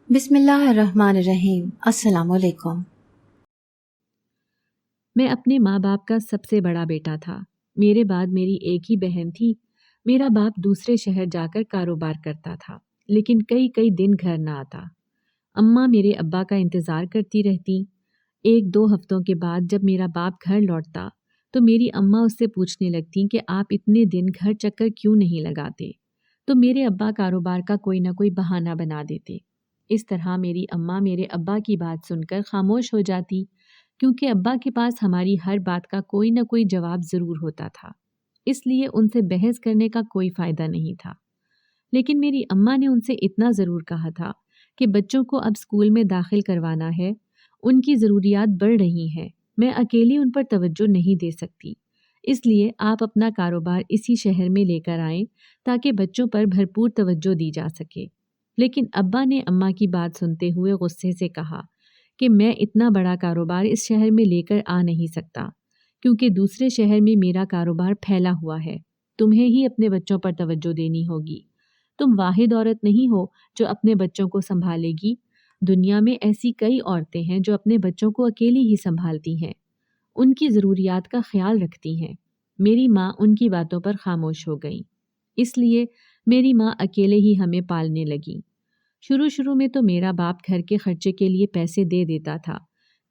بسم اللہ الرحمن الرحیم۔ السلام علیکم۔ میں اپنے ماں باپ کا سب سے بڑا بیٹا تھا۔ میرے بعد میری ایک ہی بہن تھی۔ میرا باپ دوسرے شہر جا کر کاروبار کرتا تھا، لیکن کئی دن گھر نہ آتا۔ اماں میرے ابا کا انتظار کرتی رہتی۔ ایک دو ہفتوں کے بعد جب میرا باپ گھر لوٹتا تو میری اماں اس سے پوچھنے لگتی کہ آپ اتنے دن گھر چکر کیوں نہیں لگاتے؟ تو میرے ابا کاروبار کا کوئی نہ کوئی بہانہ بنا دیتے۔ اس طرح میری اماں میرے ابا کی بات سن کر خاموش ہو جاتی، کیونکہ ابا کے پاس ہماری ہر بات کا کوئی نہ کوئی جواب ضرور ہوتا تھا، اس لیے ان سے بحث کرنے کا کوئی فائدہ نہیں تھا۔ لیکن میری اماں نے ان سے اتنا ضرور کہا تھا کہ بچوں کو اب اسکول میں داخل کروانا ہے، ان کی ضروریات بڑھ رہی ہیں، میں اکیلی ان پر توجہ نہیں دے سکتی، اس لیے آپ اپنا کاروبار اسی شہر میں لے کر آئیں تاکہ بچوں پر بھرپور توجہ دی جا سکے۔ لیکن ابا نے اماں کی بات سنتے ہوئے غصے سے کہا کہ میں اتنا بڑا کاروبار اس شہر میں لے کر آ نہیں سکتا، کیونکہ دوسرے شہر میں میرا کاروبار پھیلا ہوا ہے، تمہیں ہی اپنے بچوں پر توجہ دینی ہوگی۔ تم واحد عورت نہیں ہو جو اپنے بچوں کو سنبھالے گی، دنیا میں ایسی کئی عورتیں ہیں جو اپنے بچوں کو اکیلی ہی سنبھالتی ہیں، ان کی ضروریات کا خیال رکھتی ہیں۔ میری ماں ان کی باتوں پر خاموش ہو گئی، اس لیے میری ماں اکیلے ہی ہمیں پالنے لگی۔ شروع میں تو میرا باپ گھر کے خرچے کے لیے پیسے دے دیتا تھا،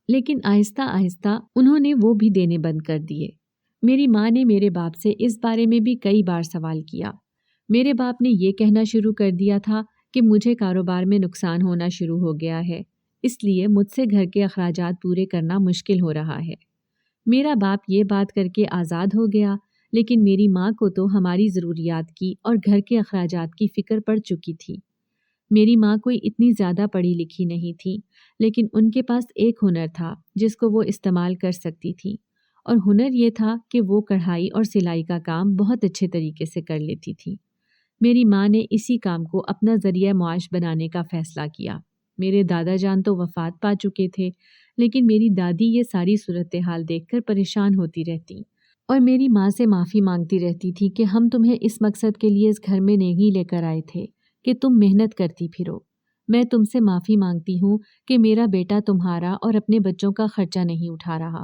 لیکن آہستہ آہستہ انہوں نے وہ بھی دینے بند کر دیے۔ میری ماں نے میرے باپ سے اس بارے میں بھی کئی بار سوال کیا۔ میرے باپ نے یہ کہنا شروع کر دیا تھا کہ مجھے کاروبار میں نقصان ہونا شروع ہو گیا ہے، اس لیے مجھ سے گھر کے اخراجات پورے کرنا مشکل ہو رہا ہے۔ میرا باپ یہ بات کر کے آزاد ہو گیا، لیکن میری ماں کو تو ہماری ضروریات کی اور گھر کے اخراجات کی فکر پڑ چکی تھی۔ میری ماں کوئی اتنی زیادہ پڑھی لکھی نہیں تھی، لیکن ان کے پاس ایک ہنر تھا جس کو وہ استعمال کر سکتی تھی، اور ہنر یہ تھا کہ وہ کڑھائی اور سلائی کا کام بہت اچھے طریقے سے کر لیتی تھی۔ میری ماں نے اسی کام کو اپنا ذریعہ معاش بنانے کا فیصلہ کیا۔ میرے دادا جان تو وفات پا چکے تھے، لیکن میری دادی یہ ساری صورتحال دیکھ کر پریشان ہوتی رہتی اور میری ماں سے معافی مانگتی رہتی تھی کہ ہم تمہیں اس مقصد کے لیے اس گھر میں نہیں لے کر آئے تھے کہ تم محنت کرتی پھرو۔ میں تم سے معافی مانگتی ہوں کہ میرا بیٹا تمہارا اور اپنے بچوں کا خرچہ نہیں اٹھا رہا۔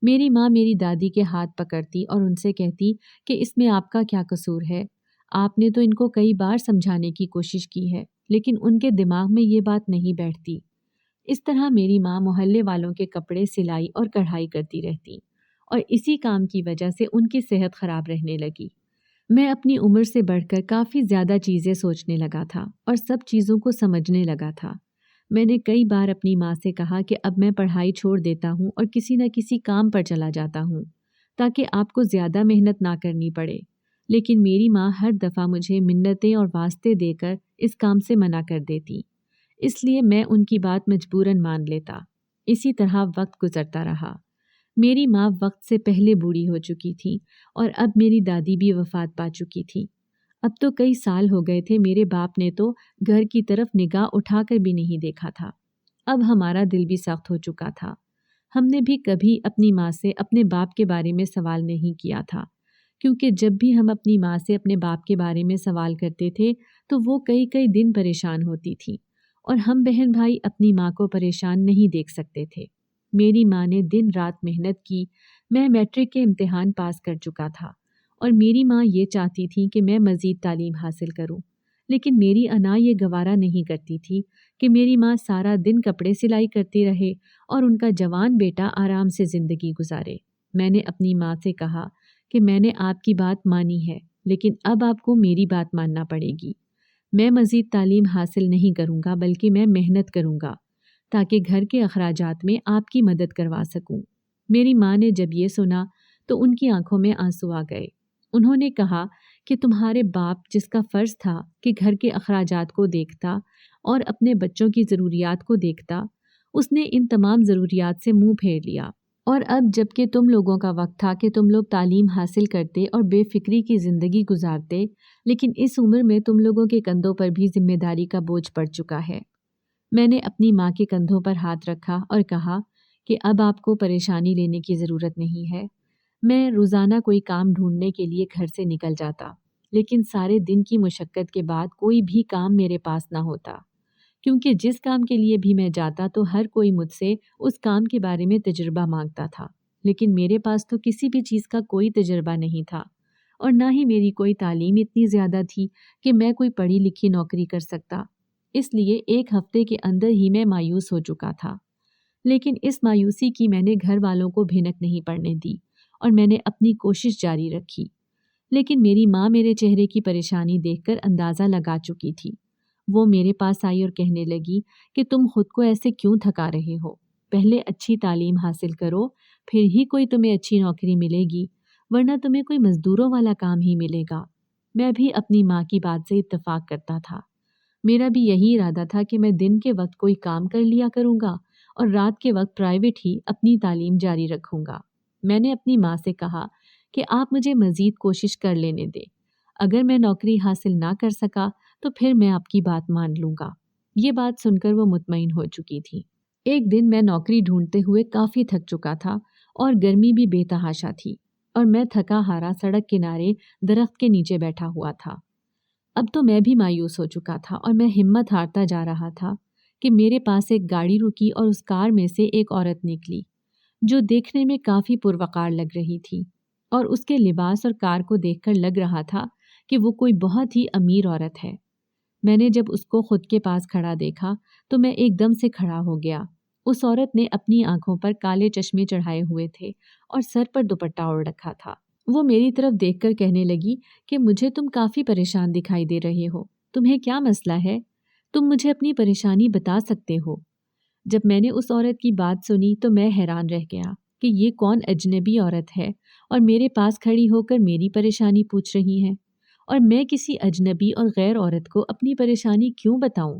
میری ماں میری دادی کے ہاتھ پکڑتی اور ان سے کہتی کہ اس میں آپ کا کیا قصور ہے؟ آپ نے تو ان کو کئی بار سمجھانے کی کوشش کی ہے، لیکن ان کے دماغ میں یہ بات نہیں بیٹھتی۔ اس طرح میری ماں محلے والوں کے کپڑے سلائی اور کڑھائی کرتی رہتی، اور اسی کام کی وجہ سے ان کی صحت خراب رہنے لگی۔ میں اپنی عمر سے بڑھ کر کافی زیادہ چیزیں سوچنے لگا تھا اور سب چیزوں کو سمجھنے لگا تھا۔ میں نے کئی بار اپنی ماں سے کہا کہ اب میں پڑھائی چھوڑ دیتا ہوں اور کسی نہ کسی کام پر چلا جاتا ہوں تاکہ آپ کو زیادہ محنت نہ کرنی پڑے، لیکن میری ماں ہر دفعہ مجھے منتیں اور واسطے دے کر اس کام سے منع کر دیتی، اس لیے میں ان کی بات مجبوراً مان لیتا۔ اسی طرح وقت گزرتا رہا۔ میری ماں وقت سے پہلے بوڑھی ہو چکی تھی اور اب میری دادی بھی وفات پا چکی تھی۔ اب تو کئی سال ہو گئے تھے، میرے باپ نے تو گھر کی طرف نگاہ اٹھا کر بھی نہیں دیکھا تھا۔ اب ہمارا دل بھی سخت ہو چکا تھا۔ ہم نے بھی کبھی اپنی ماں سے اپنے باپ کے بارے میں سوال نہیں کیا تھا، کیونکہ جب بھی ہم اپنی ماں سے اپنے باپ کے بارے میں سوال کرتے تھے تو وہ کئی دن پریشان ہوتی تھی، اور ہم بہن بھائی اپنی ماں کو پریشان نہیں دیکھ سکتے تھے۔ میری ماں نے دن رات محنت کی۔ میں میٹرک کے امتحان پاس کر چکا تھا اور میری ماں یہ چاہتی تھی کہ میں مزید تعلیم حاصل کروں، لیکن میری انا یہ گوارا نہیں کرتی تھی کہ میری ماں سارا دن کپڑے سلائی کرتی رہے اور ان کا جوان بیٹا آرام سے زندگی گزارے۔ میں نے اپنی ماں سے کہا کہ میں نے آپ کی بات مانی ہے، لیکن اب آپ کو میری بات ماننا پڑے گی۔ میں مزید تعلیم حاصل نہیں کروں گا، بلکہ میں محنت کروں گا تاکہ گھر کے اخراجات میں آپ کی مدد کروا سکوں۔ میری ماں نے جب یہ سنا تو ان کی آنکھوں میں آنسو آ گئے۔ انہوں نے کہا کہ تمہارے باپ جس کا فرض تھا کہ گھر کے اخراجات کو دیکھتا اور اپنے بچوں کی ضروریات کو دیکھتا، اس نے ان تمام ضروریات سے منہ پھیر لیا، اور اب جب کہ تم لوگوں کا وقت تھا کہ تم لوگ تعلیم حاصل کرتے اور بے فکری کی زندگی گزارتے، لیکن اس عمر میں تم لوگوں کے کندھوں پر بھی ذمہ داری کا بوجھ پڑ چکا ہے۔ میں نے اپنی ماں کے کندھوں پر ہاتھ رکھا اور کہا کہ اب آپ کو پریشانی لینے کی ضرورت نہیں ہے۔ میں روزانہ کوئی کام ڈھونڈنے کے لیے گھر سے نکل جاتا، لیکن سارے دن کی مشقت کے بعد کوئی بھی کام میرے پاس نہ ہوتا، کیونکہ جس کام کے لیے بھی میں جاتا تو ہر کوئی مجھ سے اس کام کے بارے میں تجربہ مانگتا تھا، لیکن میرے پاس تو کسی بھی چیز کا کوئی تجربہ نہیں تھا، اور نہ ہی میری کوئی تعلیم اتنی زیادہ تھی کہ میں کوئی پڑھی لکھی نوکری کر سکتا۔ اس لیے ایک ہفتے کے اندر ہی میں مایوس ہو چکا تھا، لیکن اس مایوسی کی میں نے گھر والوں کو بھنک نہیں پڑنے دی اور میں نے اپنی کوشش جاری رکھی۔ لیکن میری ماں میرے چہرے کی پریشانی دیکھ کر اندازہ لگا چکی تھی۔ وہ میرے پاس آئی اور کہنے لگی کہ تم خود کو ایسے کیوں تھکا رہے ہو؟ پہلے اچھی تعلیم حاصل کرو، پھر ہی کوئی تمہیں اچھی نوکری ملے گی، ورنہ تمہیں کوئی مزدوروں والا کام ہی ملے گا۔ میں بھی اپنی ماں کی بات سے اتفاق کرتا تھا۔ میرا بھی یہی ارادہ تھا کہ میں دن کے وقت کوئی کام کر لیا کروں گا اور رات کے وقت پرائیویٹ ہی اپنی تعلیم جاری رکھوں گا۔ میں نے اپنی ماں سے کہا کہ آپ مجھے مزید کوشش کر لینے دیں، اگر میں نوکری حاصل نہ کر سکا تو پھر میں آپ کی بات مان لوں گا۔ یہ بات سن کر وہ مطمئن ہو چکی تھی۔ ایک دن میں نوکری ڈھونڈتے ہوئے کافی تھک چکا تھا اور گرمی بھی بے تحاشا تھی، اور میں تھکا ہارا سڑک کنارے درخت کے نیچے بیٹھا ہوا تھا۔ اب تو میں بھی مایوس ہو چکا تھا اور میں ہمت ہارتا جا رہا تھا کہ میرے پاس ایک گاڑی رکی اور اس کار میں سے ایک عورت نکلی جو دیکھنے میں کافی پروقار لگ رہی تھی، اور اس کے لباس اور کار کو دیکھ کر لگ رہا تھا کہ وہ کوئی بہت ہی امیر عورت ہے۔ میں نے جب اس کو خود کے پاس کھڑا دیکھا تو میں ایک دم سے کھڑا ہو گیا۔ اس عورت نے اپنی آنکھوں پر کالے چشمے چڑھائے ہوئے تھے اور سر پر دوپٹہ اوڑھ رکھا تھا۔ وہ میری طرف دیکھ کر کہنے لگی کہ مجھے تم کافی پریشان دکھائی دے رہے ہو، تمہیں کیا مسئلہ ہے؟ تم مجھے اپنی پریشانی بتا سکتے ہو۔ جب میں نے اس عورت کی بات سنی تو میں حیران رہ گیا کہ یہ کون اجنبی عورت ہے اور میرے پاس کھڑی ہو کر میری پریشانی پوچھ رہی ہے، اور میں کسی اجنبی اور غیر عورت کو اپنی پریشانی کیوں بتاؤں؟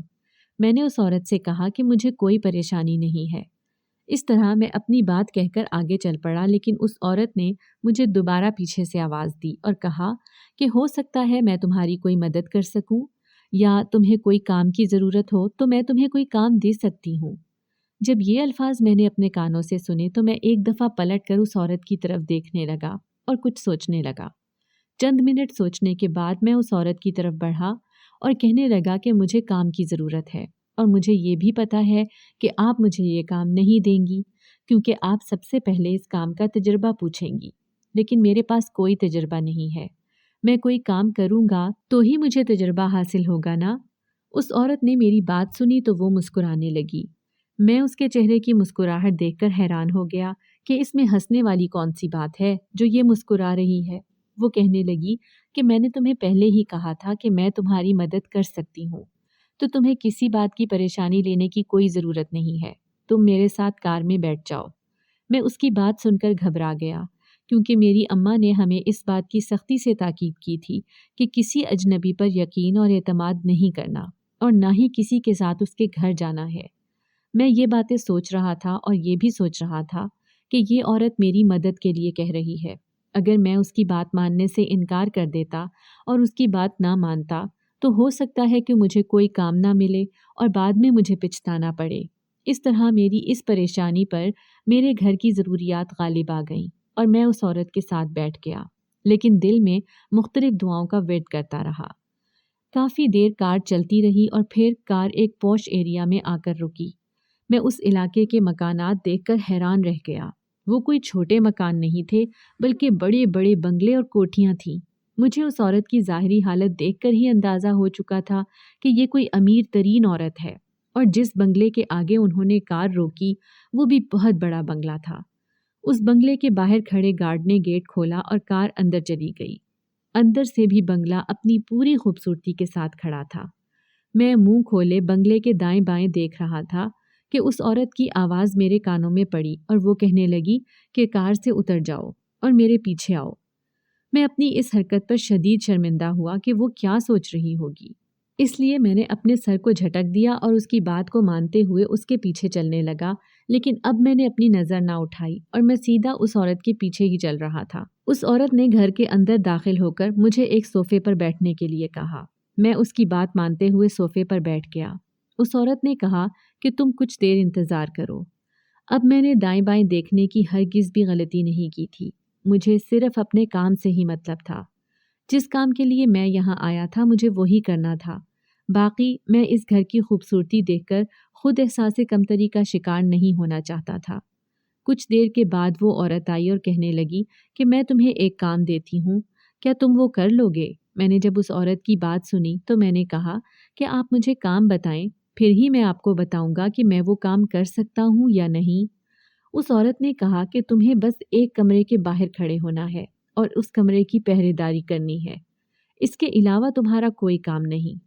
میں نے اس عورت سے کہا کہ مجھے کوئی پریشانی نہیں ہے۔ اس طرح میں اپنی بات کہہ کر آگے چل پڑا، لیکن اس عورت نے مجھے دوبارہ پیچھے سے آواز دی اور کہا کہ ہو سکتا ہے میں تمہاری کوئی مدد کر سکوں، یا تمہیں کوئی کام کی ضرورت ہو تو میں تمہیں کوئی کام دے سکتی ہوں۔ جب یہ الفاظ میں نے اپنے کانوں سے سنے تو میں ایک دفعہ پلٹ کر اس عورت کی طرف دیکھنے لگا اور کچھ سوچنے لگا۔ چند منٹ سوچنے کے بعد میں اس عورت کی طرف بڑھا اور کہنے لگا کہ مجھے کام کی ضرورت ہے، اور مجھے یہ بھی پتا ہے کہ آپ مجھے یہ کام نہیں دیں گی کیونکہ آپ سب سے پہلے اس کام کا تجربہ پوچھیں گی، لیکن میرے پاس کوئی تجربہ نہیں ہے۔ میں کوئی کام کروں گا تو ہی مجھے تجربہ حاصل ہوگا نا۔ اس عورت نے میری بات سنی تو وہ مسکرانے لگی۔ میں اس کے چہرے کی مسکراہٹ دیکھ کر حیران ہو گیا کہ اس میں ہنسنے والی کون سی بات ہے جو یہ مسکرا رہی ہے۔ وہ کہنے لگی کہ میں نے تمہیں پہلے ہی کہا تھا کہ میں تمہاری مدد کر سکتی ہوں، تو تمہیں کسی بات کی پریشانی لینے کی کوئی ضرورت نہیں ہے، تم میرے ساتھ کار میں بیٹھ جاؤ۔ میں اس کی بات سن کر گھبرا گیا، کیونکہ میری اماں نے ہمیں اس بات کی سختی سے تاکید کی تھی کہ کسی اجنبی پر یقین اور اعتماد نہیں کرنا، اور نہ ہی کسی کے ساتھ اس کے گھر جانا ہے۔ میں یہ باتیں سوچ رہا تھا اور یہ بھی سوچ رہا تھا کہ یہ عورت میری مدد کے لیے کہہ رہی ہے۔ اگر میں اس کی بات ماننے سے انکار کر دیتا اور اس کی بات نہ مانتا تو ہو سکتا ہے کہ مجھے کوئی کام نہ ملے اور بعد میں مجھے پچھتانا پڑے۔ اس طرح میری اس پریشانی پر میرے گھر کی ضروریات غالب آ گئیں اور میں اس عورت کے ساتھ بیٹھ گیا، لیکن دل میں مختلف دعاؤں کا ورد کرتا رہا۔ کافی دیر کار چلتی رہی اور پھر کار ایک پوش ایریا میں آ کر رکی۔ میں اس علاقے کے مکانات دیکھ کر حیران رہ گیا۔ وہ کوئی چھوٹے مکان نہیں تھے بلکہ بڑے بڑے بنگلے اور کوٹھیاں تھیں۔ مجھے اس عورت کی ظاہری حالت دیکھ کر ہی اندازہ ہو چکا تھا کہ یہ کوئی امیر ترین عورت ہے، اور جس بنگلے کے آگے انہوں نے کار روکی وہ بھی بہت بڑا بنگلہ تھا۔ اس بنگلے کے باہر کھڑے گارڈ نے گیٹ کھولا اور کار اندر چلی گئی۔ اندر سے بھی بنگلہ اپنی پوری خوبصورتی کے ساتھ کھڑا تھا۔ میں منہ کھولے بنگلے کے دائیں بائیں دیکھ رہا تھا کہ اس عورت کی آواز میرے کانوں میں پڑی اور وہ کہنے لگی کہ کار سے اتر جاؤ اور میرے پیچھے آؤ۔ میں اپنی اس حرکت پر شدید شرمندہ ہوا کہ وہ کیا سوچ رہی ہوگی، اس لیے میں نے اپنے سر کو جھٹک دیا اور اس کی بات کو مانتے ہوئے اس کے پیچھے چلنے لگا، لیکن اب میں نے اپنی نظر نہ اٹھائی اور میں سیدھا اس عورت کے پیچھے ہی چل رہا تھا۔ اس عورت نے گھر کے اندر داخل ہو کر مجھے ایک صوفے پر بیٹھنے کے لیے کہا۔ میں اس کی بات مانتے ہوئے صوفے پر بیٹھ گیا۔ اس عورت نے کہا کہ تم کچھ دیر انتظار کرو۔ اب میں نے دائیں بائیں دیکھنے کی ہرگز بھی غلطی نہیں کی تھی۔ مجھے صرف اپنے کام سے ہی مطلب تھا۔ جس کام کے لیے میں یہاں آیا تھا مجھے وہی کرنا تھا۔ باقی میں اس گھر کی خوبصورتی دیکھ کر خود احساس کمتری کا شکار نہیں ہونا چاہتا تھا۔ کچھ دیر کے بعد وہ عورت آئی اور کہنے لگی کہ میں تمہیں ایک کام دیتی ہوں، کیا تم وہ کر لو گے؟ میں نے جب اس عورت کی بات سنی تو میں نے کہا کہ آپ مجھے کام بتائیں، پھر ہی میں آپ کو بتاؤں گا کہ میں وہ کام کر سکتا ہوں یا نہیں۔ اس عورت نے کہا کہ تمہیں بس ایک کمرے کے باہر کھڑے ہونا ہے اور اس کمرے کی پہرے داری کرنی ہے، اس کے علاوہ تمہارا کوئی کام نہیں۔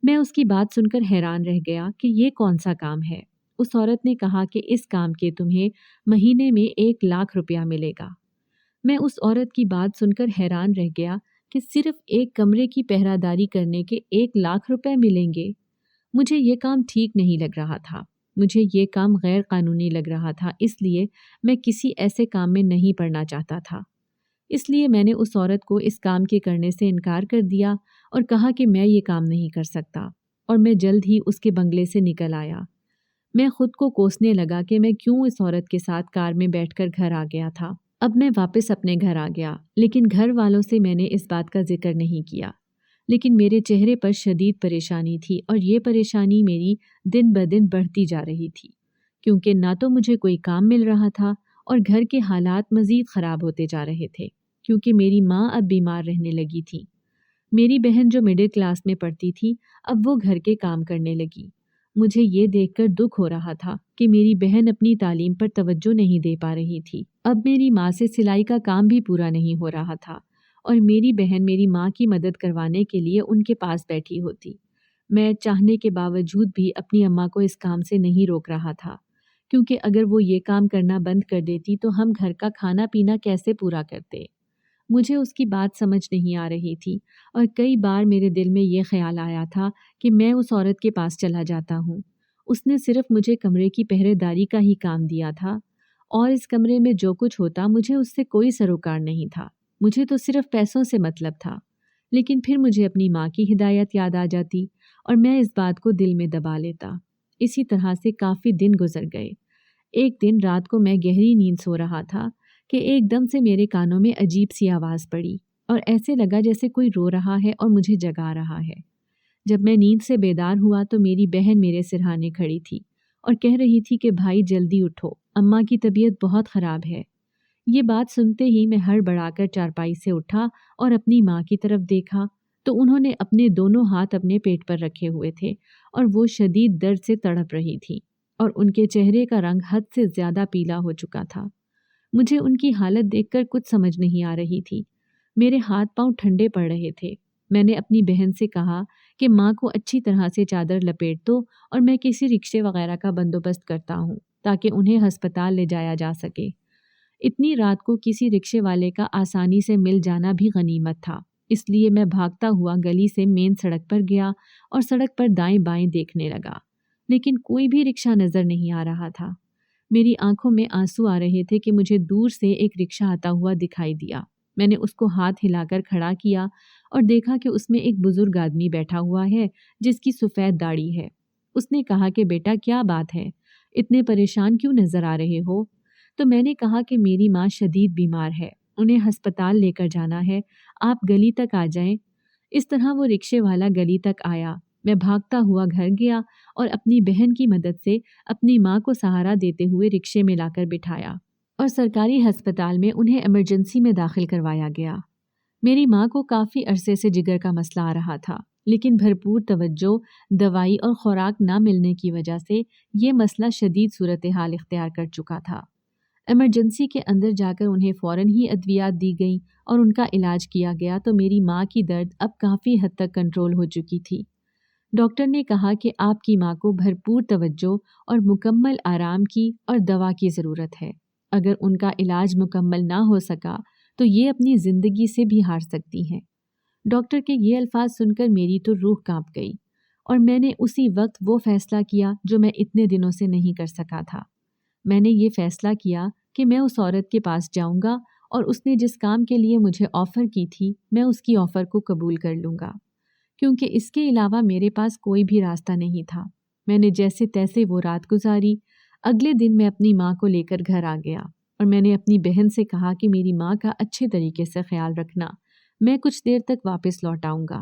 میں اس کی بات سن کر حیران رہ گیا کہ یہ کون سا کام ہے۔ اس عورت نے کہا کہ اس کام کے تمہیں مہینے میں 1,00,000 روپیہ ملے گا۔ میں اس عورت کی بات سن کر حیران رہ گیا کہ صرف ایک کمرے کی پہرہ داری کرنے کے 1,00,000 روپے ملیں گے۔ مجھے یہ کام ٹھیک نہیں لگ رہا تھا، مجھے یہ کام غیر قانونی لگ رہا تھا، اس لیے میں کسی ایسے کام میں نہیں پڑنا چاہتا تھا۔ اس لیے میں نے اس عورت کو اس کام کے کرنے سے انکار کر دیا اور کہا کہ میں یہ کام نہیں کر سکتا، اور میں جلد ہی اس کے بنگلے سے نکل آیا۔ میں خود کو کوسنے لگا کہ میں کیوں اس عورت کے ساتھ کار میں بیٹھ کر گھر آ گیا تھا۔ اب میں واپس اپنے گھر آ گیا، لیکن گھر والوں سے میں نے اس بات کا ذکر نہیں کیا۔ لیکن میرے چہرے پر شدید پریشانی تھی، اور یہ پریشانی میری دن بدن بڑھتی جا رہی تھی، کیونکہ نہ تو مجھے کوئی کام مل رہا تھا اور گھر کے حالات مزید خراب ہوتے جا رہے تھے، کیونکہ میری ماں اب بیمار رہنے لگی تھی۔ میری بہن جو مڈل کلاس میں پڑھتی تھی، اب وہ گھر کے کام کرنے لگی۔ مجھے یہ دیکھ کر دکھ ہو رہا تھا کہ میری بہن اپنی تعلیم پر توجہ نہیں دے پا رہی تھی۔ اب میری ماں سے سلائی کا کام بھی پورا نہیں ہو رہا تھا، اور میری بہن میری ماں کی مدد کروانے کے لیے ان کے پاس بیٹھی ہوتی۔ میں چاہنے کے باوجود بھی اپنی اماں کو اس کام سے نہیں روک رہا تھا، کیونکہ اگر وہ یہ کام کرنا بند کر دیتی تو ہم گھر کا کھانا پینا کیسے پورا کرتے۔ مجھے اس کی بات سمجھ نہیں آ رہی تھی، اور کئی بار میرے دل میں یہ خیال آیا تھا کہ میں اس عورت کے پاس چلا جاتا ہوں۔ اس نے صرف مجھے کمرے کی پہرے داری کا ہی کام دیا تھا، اور اس کمرے میں جو کچھ ہوتا مجھے اس سے کوئی سروکار نہیں تھا، مجھے تو صرف پیسوں سے مطلب تھا۔ لیکن پھر مجھے اپنی ماں کی ہدایت یاد آ جاتی، اور میں اس بات کو دل میں دبا لیتا۔ اسی طرح سے کافی دن گزر گئے۔ ایک دن رات کو میں گہری نیند سو رہا تھا کہ ایک دم سے میرے کانوں میں عجیب سی آواز پڑی، اور ایسے لگا جیسے کوئی رو رہا ہے اور مجھے جگا رہا ہے۔ جب میں نیند سے بیدار ہوا تو میری بہن میرے سرہانے کھڑی تھی اور کہہ رہی تھی کہ بھائی جلدی اٹھو، اماں کی طبیعت بہت خراب ہے۔ یہ بات سنتے ہی میں ہڑبڑا کر چارپائی سے اٹھا اور اپنی ماں کی طرف دیکھا تو انہوں نے اپنے دونوں ہاتھ اپنے پیٹ پر رکھے ہوئے تھے، اور وہ شدید درد سے تڑپ رہی تھی، اور ان کے چہرے کا رنگ حد سے زیادہ پیلا ہو چکا تھا۔ مجھے ان کی حالت دیکھ کر کچھ سمجھ نہیں آ رہی تھی، میرے ہاتھ پاؤں ٹھنڈے پڑ رہے تھے۔ میں نے اپنی بہن سے کہا کہ ماں کو اچھی طرح سے چادر لپیٹ دو، اور میں کسی رکشے وغیرہ کا بندوبست کرتا ہوں تاکہ انہیں ہسپتال لے جایا جا سکے۔ اتنی رات کو کسی رکشے والے کا آسانی سے مل جانا بھی غنیمت تھا، اس لیے میں بھاگتا ہوا گلی سے مین سڑک پر گیا اور سڑک پر دائیں بائیں دیکھنے لگا، لیکن کوئی بھی رکشہ نظر نہیں آ رہا تھا۔ میری آنکھوں میں آنسو آ رہے تھے کہ مجھے دور سے ایک رکشہ آتا ہوا دکھائی دیا۔ میں نے اس کو ہاتھ ہلا کر کھڑا کیا اور دیکھا کہ اس میں ایک بزرگ آدمی بیٹھا ہوا ہے جس کی سفید داڑھی ہے۔ اس نے کہا کہ بیٹا کیا بات ہے، اتنے پریشان کیوں نظر آ رہے ہو؟ تو میں نے کہا کہ میری ماں شدید بیمار ہے، انہیں ہسپتال لے کر جانا ہے، آپ گلی تک آ جائیں۔ اس طرح وہ رکشے والا گلی تک آیا۔ میں بھاگتا ہوا گھر گیا اور اپنی بہن کی مدد سے اپنی ماں کو سہارا دیتے ہوئے رکشے میں لا کر بٹھایا اور سرکاری ہسپتال میں انہیں ایمرجنسی میں داخل کروایا گیا۔ میری ماں کو کافی عرصے سے جگر کا مسئلہ آ رہا تھا، لیکن بھرپور توجہ، دوائی اور خوراک نہ ملنے کی وجہ سے یہ مسئلہ شدید صورتحال اختیار کر چکا تھا۔ ایمرجنسی کے اندر جا کر انہیں فوراً ہی ادویات دی گئیں اور ان کا علاج کیا گیا تو میری ماں کی درد اب کافی حد تک کنٹرول ہو چکی تھی۔ ڈاکٹر نے کہا کہ آپ کی ماں کو بھرپور توجہ اور مکمل آرام کی اور دوا کی ضرورت ہے۔ اگر ان کا علاج مکمل نہ ہو سکا تو یہ اپنی زندگی سے بھی ہار سکتی ہیں۔ ڈاکٹر کے یہ الفاظ سن کر میری تو روح کانپ گئی، اور میں نے اسی وقت وہ فیصلہ کیا جو میں اتنے دنوں سے نہیں کر سکا تھا۔ میں نے یہ فیصلہ کیا کہ میں اس عورت کے پاس جاؤں گا اور اس نے جس کام کے لیے مجھے آفر کی تھی میں اس کی آفر کو قبول کر لوں گا، کیونکہ اس کے علاوہ میرے پاس کوئی بھی راستہ نہیں تھا۔ میں نے جیسے تیسے وہ رات گزاری۔ اگلے دن میں اپنی ماں کو لے کر گھر آ گیا اور میں نے اپنی بہن سے کہا کہ میری ماں کا اچھے طریقے سے خیال رکھنا، میں کچھ دیر تک واپس لوٹ آؤں گا۔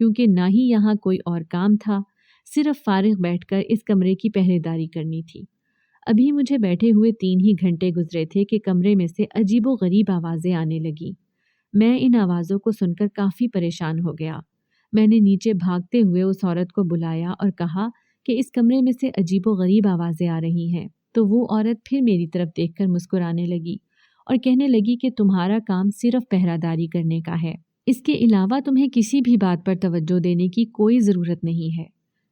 کیونکہ نہ ہی یہاں کوئی اور کام تھا، صرف فارغ بیٹھ کر اس کمرے کی پہرے داری کرنی تھی۔ ابھی مجھے بیٹھے ہوئے 3 ہی گھنٹے گزرے تھے کہ کمرے میں سے عجیب و غریب آوازیں آنے لگیں۔ میں ان آوازوں کو سن کر کافی پریشان ہو گیا۔ میں نے نیچے بھاگتے ہوئے اس عورت کو بلایا اور کہا کہ اس کمرے میں سے عجیب و غریب آوازیں آ رہی ہیں، تو وہ عورت پھر میری طرف دیکھ کر مسکرانے لگی اور کہنے لگی کہ تمہارا کام صرف پہرہ داری کرنے کا ہے، اس کے علاوہ تمہیں کسی بھی بات پر توجہ دینے کی کوئی ضرورت نہیں ہے۔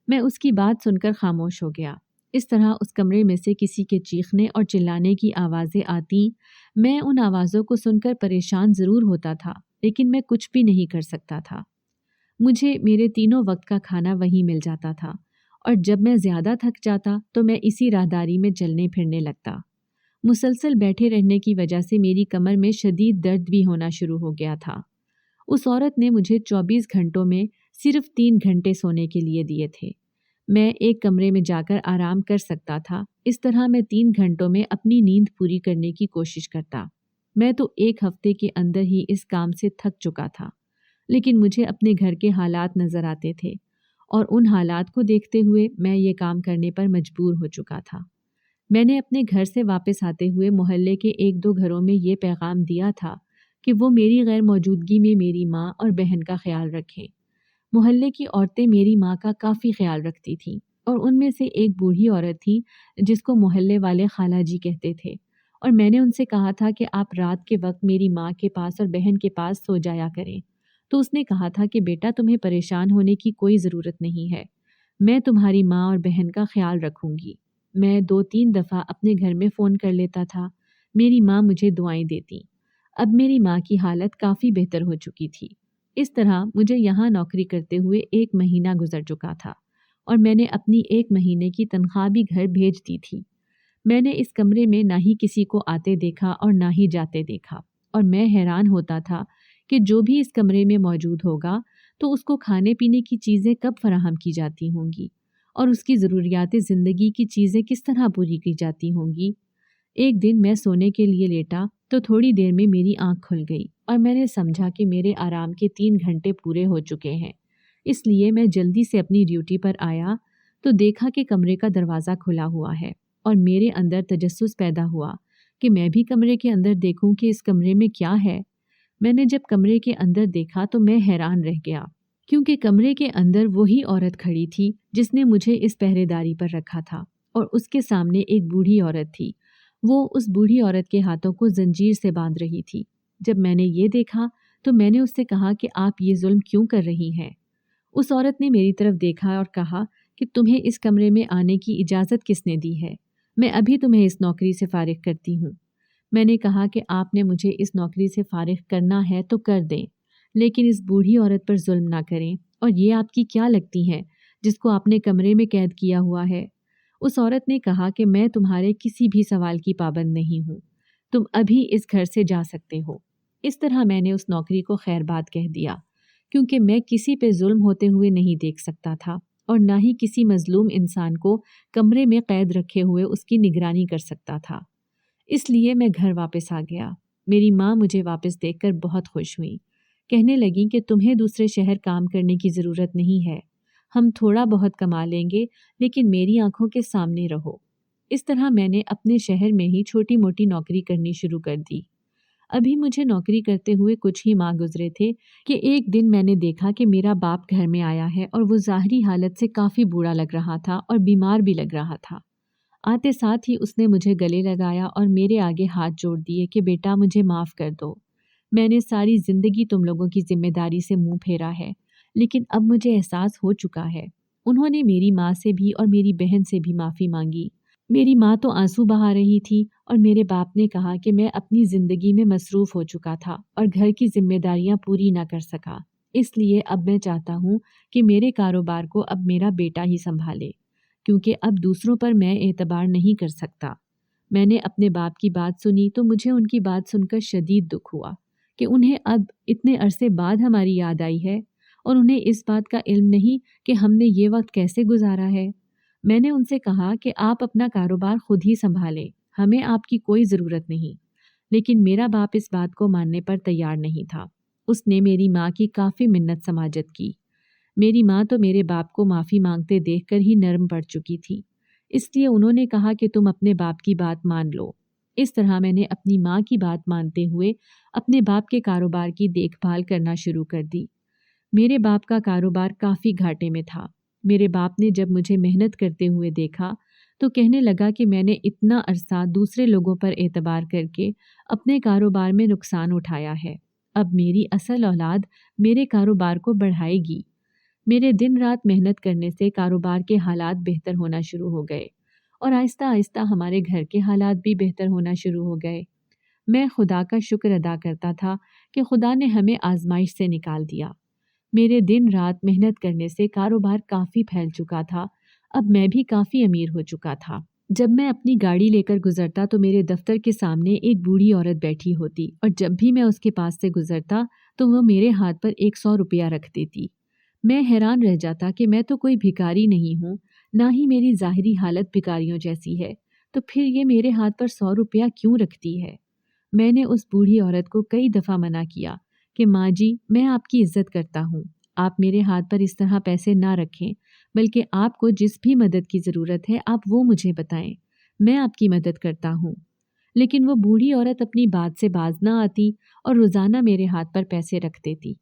میں اس کی بات سن کر خاموش ہو گیا۔ اس طرح اس کمرے میں سے کسی کے چیخنے اور چلانے کی آوازیں آتی۔ میں ان آوازوں کو سن کر پریشان ضرور ہوتا تھا، لیکن میں کچھ بھی نہیں کر سکتا تھا۔ مجھے میرے تینوں وقت کا کھانا وہیں مل جاتا تھا، اور جب میں زیادہ تھک جاتا تو میں اسی راہداری میں چلنے پھرنے لگتا۔ مسلسل بیٹھے رہنے کی وجہ سے میری کمر میں شدید درد بھی ہونا شروع ہو گیا تھا۔ اس عورت نے مجھے 24 گھنٹوں میں صرف 3 گھنٹے سونے کے لیے دیے تھے۔ میں ایک کمرے میں جا کر آرام کر سکتا تھا۔ اس طرح میں 3 گھنٹوں میں اپنی نیند پوری کرنے کی کوشش کرتا۔ میں تو ایک ہفتے کے اندر ہی اس کام سے تھک چکا تھا، لیکن مجھے اپنے گھر کے حالات نظر آتے تھے، اور ان حالات کو دیکھتے ہوئے میں یہ کام کرنے پر مجبور ہو چکا تھا۔ میں نے اپنے گھر سے واپس آتے ہوئے محلے کے 1-2 گھروں میں یہ پیغام دیا تھا کہ وہ میری غیر موجودگی میں میری ماں اور بہن کا خیال رکھیں۔ محلے کی عورتیں میری ماں کا کافی خیال رکھتی تھیں، اور ان میں سے ایک بوڑھی عورت تھی جس کو محلے والے خالہ جی کہتے تھے، اور میں نے ان سے کہا تھا کہ آپ رات کے وقت میری ماں کے پاس اور بہن کے پاس سو جایا کریں۔ تو اس نے کہا تھا کہ بیٹا تمہیں پریشان ہونے کی کوئی ضرورت نہیں ہے، میں تمہاری ماں اور بہن کا خیال رکھوں گی۔ میں 2-3 دفعہ اپنے گھر میں فون کر لیتا تھا، میری ماں مجھے دعائیں دیتی۔ اب میری ماں کی حالت کافی بہتر ہو چکی تھی۔ اس طرح مجھے یہاں نوکری کرتے ہوئے 1 مہینہ گزر چکا تھا، اور میں نے اپنی 1 مہینے کی تنخواہ بھی گھر بھیج دی تھی۔ میں نے اس کمرے میں نہ ہی کسی کو آتے دیکھا اور نہ ہی جاتے دیکھا، اور میں حیران ہوتا تھا کہ جو بھی اس کمرے میں موجود ہوگا تو اس کو کھانے پینے کی چیزیں کب فراہم کی جاتی ہوں گی، اور اس کی ضروریات زندگی کی چیزیں کس طرح پوری کی جاتی ہوں گی۔ ایک دن میں سونے کے لیے لیٹا تو تھوڑی دیر میں میری آنکھ کھل گئی، اور میں نے سمجھا کہ میرے آرام کے 3 گھنٹے پورے ہو چکے ہیں۔ اس لیے میں جلدی سے اپنی ڈیوٹی پر آیا تو دیکھا کہ کمرے کا دروازہ کھلا ہوا ہے، اور میرے اندر تجسس پیدا ہوا کہ میں بھی کمرے کے اندر دیکھوں کہ اس کمرے میں کیا ہے۔ میں نے جب کمرے کے اندر دیکھا تو میں حیران رہ گیا، کیونکہ کمرے کے اندر وہی عورت کھڑی تھی جس نے مجھے اس پہرے داری پر رکھا تھا، اور اس کے سامنے ایک بوڑھی عورت تھی۔ وہ اس بوڑھی عورت کے ہاتھوں کو زنجیر سے باندھ رہی تھی۔ جب میں نے یہ دیکھا تو میں نے اس سے کہا کہ آپ یہ ظلم کیوں کر رہی ہیں؟ اس عورت نے میری طرف دیکھا اور کہا کہ تمہیں اس کمرے میں آنے کی اجازت کس نے دی ہے؟ میں ابھی تمہیں اس نوکری سے فارغ کرتی ہوں۔ میں نے کہا کہ آپ نے مجھے اس نوکری سے فارغ کرنا ہے تو کر دیں، لیکن اس بوڑھی عورت پر ظلم نہ کریں، اور یہ آپ کی کیا لگتی ہے جس کو آپ نے کمرے میں قید کیا ہوا ہے؟ اس عورت نے کہا کہ میں تمہارے کسی بھی سوال کی پابند نہیں ہوں، تم ابھی اس گھر سے جا سکتے ہو۔ اس طرح میں نے اس نوکری کو خیر بات کہہ دیا، کیونکہ میں کسی پہ ظلم ہوتے ہوئے نہیں دیکھ سکتا تھا، اور نہ ہی کسی مظلوم انسان کو کمرے میں قید رکھے ہوئے اس کی نگرانی کر سکتا تھا۔ اس لیے میں گھر واپس آ گیا۔ میری ماں مجھے واپس دیکھ کر بہت خوش ہوئی، کہنے لگیں کہ تمہیں دوسرے شہر کام کرنے کی ضرورت نہیں ہے، ہم تھوڑا بہت کما لیں گے، لیکن میری آنکھوں کے سامنے رہو۔ اس طرح میں نے اپنے شہر میں ہی چھوٹی موٹی نوکری کرنی شروع کر دی۔ ابھی مجھے نوکری کرتے ہوئے کچھ ہی ماہ گزرے تھے کہ ایک دن میں نے دیکھا کہ میرا باپ گھر میں آیا ہے، اور وہ ظاہری حالت سے کافی بوڑھا لگ رہا تھا اور بیمار بھی لگ رہا تھا۔ آتے ساتھ ہی اس نے مجھے گلے لگایا اور میرے آگے ہاتھ جوڑ دیے کہ بیٹا مجھے معاف کر دو، میں نے ساری زندگی تم لوگوں کی ذمہ داری سے منہ پھیرا ہے، لیکن اب مجھے احساس ہو چکا ہے۔ انہوں نے میری ماں سے بھی اور میری بہن سے بھی معافی مانگی۔ میری ماں تو آنسو بہا رہی تھی، اور میرے باپ نے کہا کہ میں اپنی زندگی میں مصروف ہو چکا تھا اور گھر کی ذمہ داریاں پوری نہ کر سکا، اس لیے اب میں چاہتا ہوں کہ میرے کاروبار کو اب میرا بیٹا ہی سنبھالے، کیونکہ اب دوسروں پر میں اعتبار نہیں کر سکتا۔ میں نے اپنے باپ کی بات سنی تو مجھے ان کی بات سن کر شدید دکھ ہوا کہ انہیں اب اتنے عرصے بعد ہماری یاد آئی ہے، اور انہیں اس بات کا علم نہیں کہ ہم نے یہ وقت کیسے گزارا ہے۔ میں نے ان سے کہا کہ آپ اپنا کاروبار خود ہی سنبھالیں، ہمیں آپ کی کوئی ضرورت نہیں، لیکن میرا باپ اس بات کو ماننے پر تیار نہیں تھا۔ اس نے میری ماں کی کافی منت سماجت کی۔ میری ماں تو میرے باپ کو معافی مانگتے دیکھ کر ہی نرم پڑ چکی تھی، اس لیے انہوں نے کہا کہ تم اپنے باپ کی بات مان لو۔ اس طرح میں نے اپنی ماں کی بات مانتے ہوئے اپنے باپ کے کاروبار کی دیکھ بھال کرنا شروع کر دی۔ میرے باپ کا کاروبار کافی گھاٹے میں تھا۔ میرے باپ نے جب مجھے محنت کرتے ہوئے دیکھا تو کہنے لگا کہ میں نے اتنا عرصہ دوسرے لوگوں پر اعتبار کر کے اپنے کاروبار میں نقصان اٹھایا ہے، اب میری اصل اولاد میرے کاروبار کو بڑھائے گی۔ میرے دن رات محنت کرنے سے کاروبار کے حالات بہتر ہونا شروع ہو گئے اور آہستہ آہستہ ہمارے گھر کے حالات بھی بہتر ہونا شروع ہو گئے۔ میں خدا کا شکر ادا کرتا تھا کہ خدا نے ہمیں آزمائش سے نکال دیا۔ میرے دن رات محنت کرنے سے کاروبار کافی پھیل چکا تھا، اب میں بھی کافی امیر ہو چکا تھا۔ جب میں اپنی گاڑی لے کر گزرتا تو میرے دفتر کے سامنے ایک بوڑھی عورت بیٹھی ہوتی اور جب بھی میں اس کے پاس سے گزرتا تو وہ میرے ہاتھ پر 100 روپیہ رکھ دیتی۔ میں حیران رہ جاتا کہ میں تو کوئی بھکاری نہیں ہوں، نہ ہی میری ظاہری حالت بھکاریوں جیسی ہے، تو پھر یہ میرے ہاتھ پر 100 روپیہ کیوں رکھتی ہے؟ میں نے اس بوڑھی عورت کو کئی دفعہ منع کیا کہ ماں جی، میں آپ کی عزت کرتا ہوں، آپ میرے ہاتھ پر اس طرح پیسے نہ رکھیں، بلکہ آپ کو جس بھی مدد کی ضرورت ہے آپ وہ مجھے بتائیں، میں آپ کی مدد کرتا ہوں۔ لیکن وہ بوڑھی عورت اپنی بات سے باز نہ آتی اور روزانہ میرے ہاتھ پر پیسے رکھ دیتی۔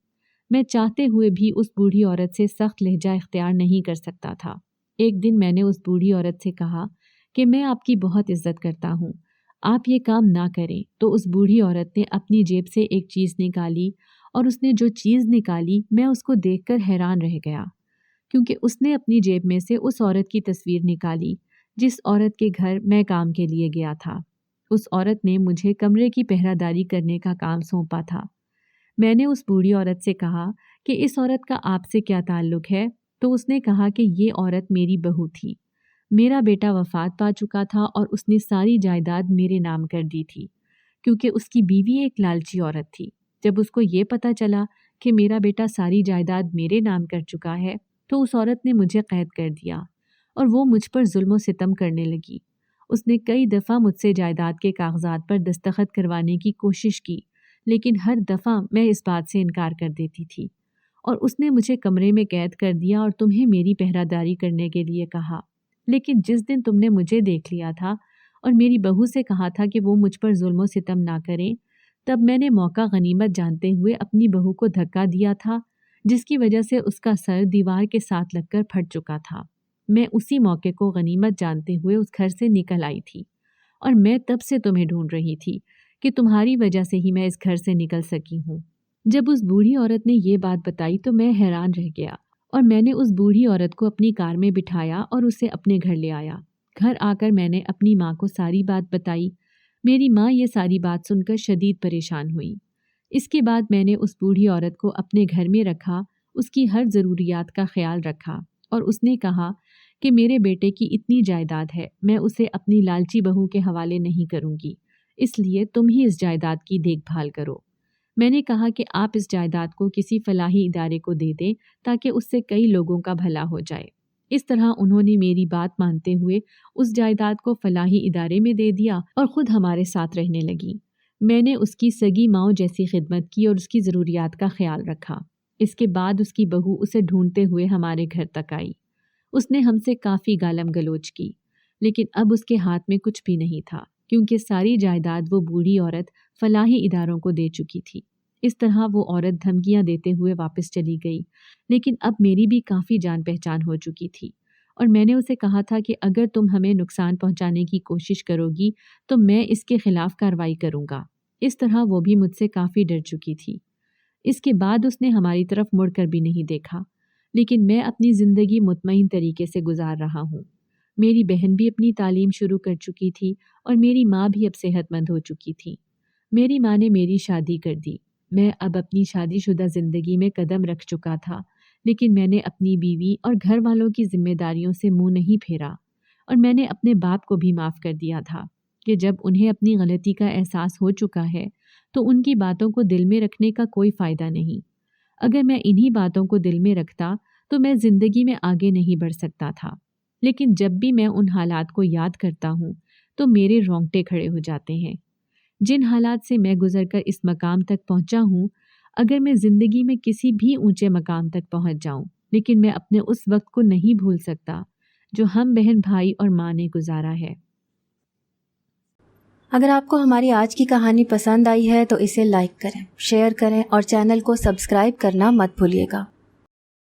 میں چاہتے ہوئے بھی اس بوڑھی عورت سے سخت لہجہ اختیار نہیں کر سکتا تھا۔ ایک دن میں نے اس بوڑھی عورت سے کہا کہ میں آپ کی بہت عزت کرتا ہوں، آپ یہ کام نہ کریں، تو اس بوڑھی عورت نے اپنی جیب سے ایک چیز نکالی اور اس نے جو چیز نکالی میں اس کو دیکھ کر حیران رہ گیا، کیونکہ اس نے اپنی جیب میں سے اس عورت کی تصویر نکالی جس عورت کے گھر میں کام کے لیے گیا تھا۔ اس عورت نے مجھے کمرے کی پہرہ داری کرنے کا کام سونپا تھا۔ میں نے اس بوڑھی عورت سے کہا کہ اس عورت کا آپ سے کیا تعلق ہے؟ تو اس نے کہا کہ یہ عورت میری بہو تھی، میرا بیٹا وفات پا چکا تھا اور اس نے ساری جائیداد میرے نام کر دی تھی، کیونکہ اس کی بیوی ایک لالچی عورت تھی۔ جب اس کو یہ پتہ چلا کہ میرا بیٹا ساری جائیداد میرے نام کر چکا ہے تو اس عورت نے مجھے قید کر دیا اور وہ مجھ پر ظلم و ستم کرنے لگی۔ اس نے کئی دفعہ مجھ سے جائیداد کے کاغذات پر دستخط کروانے کی کوشش کی، لیکن ہر دفعہ میں اس بات سے انکار کر دیتی تھی، اور اس نے مجھے کمرے میں قید کر دیا اور تمہیں میری پہرہ داری کرنے کے لیے کہا۔ لیکن جس دن تم نے مجھے دیکھ لیا تھا اور میری بہو سے کہا تھا کہ وہ مجھ پر ظلم و ستم نہ کریں، تب میں نے موقع غنیمت جانتے ہوئے اپنی بہو کو دھکا دیا تھا، جس کی وجہ سے اس کا سر دیوار کے ساتھ لگ کر پھٹ چکا تھا۔ میں اسی موقع کو غنیمت جانتے ہوئے اس گھر سے نکل آئی تھی، اور میں تب سے تمہیں ڈھونڈ رہی تھی کہ تمہاری وجہ سے ہی میں اس گھر سے نکل سکی ہوں۔ جب اس بوڑھی عورت نے یہ بات بتائی تو میں حیران رہ گیا، اور میں نے اس بوڑھی عورت کو اپنی کار میں بٹھایا اور اسے اپنے گھر لے آیا۔ گھر آ کر میں نے اپنی ماں کو ساری بات بتائی۔ میری ماں یہ ساری بات سن کر شدید پریشان ہوئی۔ اس کے بعد میں نے اس بوڑھی عورت کو اپنے گھر میں رکھا، اس کی ہر ضروریات کا خیال رکھا، اور اس نے کہا کہ میرے بیٹے کی اتنی جائیداد ہے، میں اسے اپنی لالچی بہو کے حوالے نہیں کروں گی، اس لیے تم ہی اس جائیداد کی دیکھ بھال کرو۔ میں نے کہا کہ آپ اس جائیداد کو کسی فلاحی ادارے کو دے دیں تاکہ اس سے کئی لوگوں کا بھلا ہو جائے۔ اس طرح انہوں نے میری بات مانتے ہوئے اس جائیداد کو فلاحی ادارے میں دے دیا اور خود ہمارے ساتھ رہنے لگی۔ میں نے اس کی سگی ماؤں جیسی خدمت کی اور اس کی ضروریات کا خیال رکھا۔ اس کے بعد اس کی بہو اسے ڈھونڈتے ہوئے ہمارے گھر تک آئی۔ اس نے ہم سے کافی گالم گلوچ کی، لیکن اب اس کے ہاتھ میں کچھ بھی نہیں تھا، کیونکہ ساری جائیداد وہ بوڑھی عورت فلاحی اداروں کو دے چکی تھی۔ اس طرح وہ عورت دھمکیاں دیتے ہوئے واپس چلی گئی، لیکن اب میری بھی کافی جان پہچان ہو چکی تھی، اور میں نے اسے کہا تھا کہ اگر تم ہمیں نقصان پہنچانے کی کوشش کرو گی تو میں اس کے خلاف کارروائی کروں گا۔ اس طرح وہ بھی مجھ سے کافی ڈر چکی تھی۔ اس کے بعد اس نے ہماری طرف مڑ کر بھی نہیں دیکھا، لیکن میں اپنی زندگی مطمئن طریقے سے گزار رہا ہوں۔ میری بہن بھی اپنی تعلیم شروع کر چکی تھی اور میری ماں بھی اب صحت مند ہو چکی تھی۔ میری ماں نے میری شادی کر دی۔ میں اب اپنی شادی شدہ زندگی میں قدم رکھ چکا تھا، لیکن میں نے اپنی بیوی اور گھر والوں کی ذمہ داریوں سے منہ نہیں پھیرا، اور میں نے اپنے باپ کو بھی معاف کر دیا تھا کہ جب انہیں اپنی غلطی کا احساس ہو چکا ہے تو ان کی باتوں کو دل میں رکھنے کا کوئی فائدہ نہیں۔ اگر میں انہی باتوں کو دل میں رکھتا تو میں زندگی میں آگے نہیں بڑھ سکتا تھا، لیکن جب بھی میں ان حالات کو یاد کرتا ہوں تو میرے رونگٹے کھڑے ہو جاتے ہیں۔ جن حالات سے میں گزر کر اس مقام تک پہنچا ہوں، اگر میں زندگی میں کسی بھی اونچے مقام تک پہنچ جاؤں لیکن میں اپنے اس وقت کو نہیں بھول سکتا جو ہم بہن بھائی اور ماں نے گزارا ہے۔ اگر آپ کو ہماری آج کی کہانی پسند آئی ہے تو اسے لائک کریں، شیئر کریں اور چینل کو سبسکرائب کرنا مت بھولیے گا۔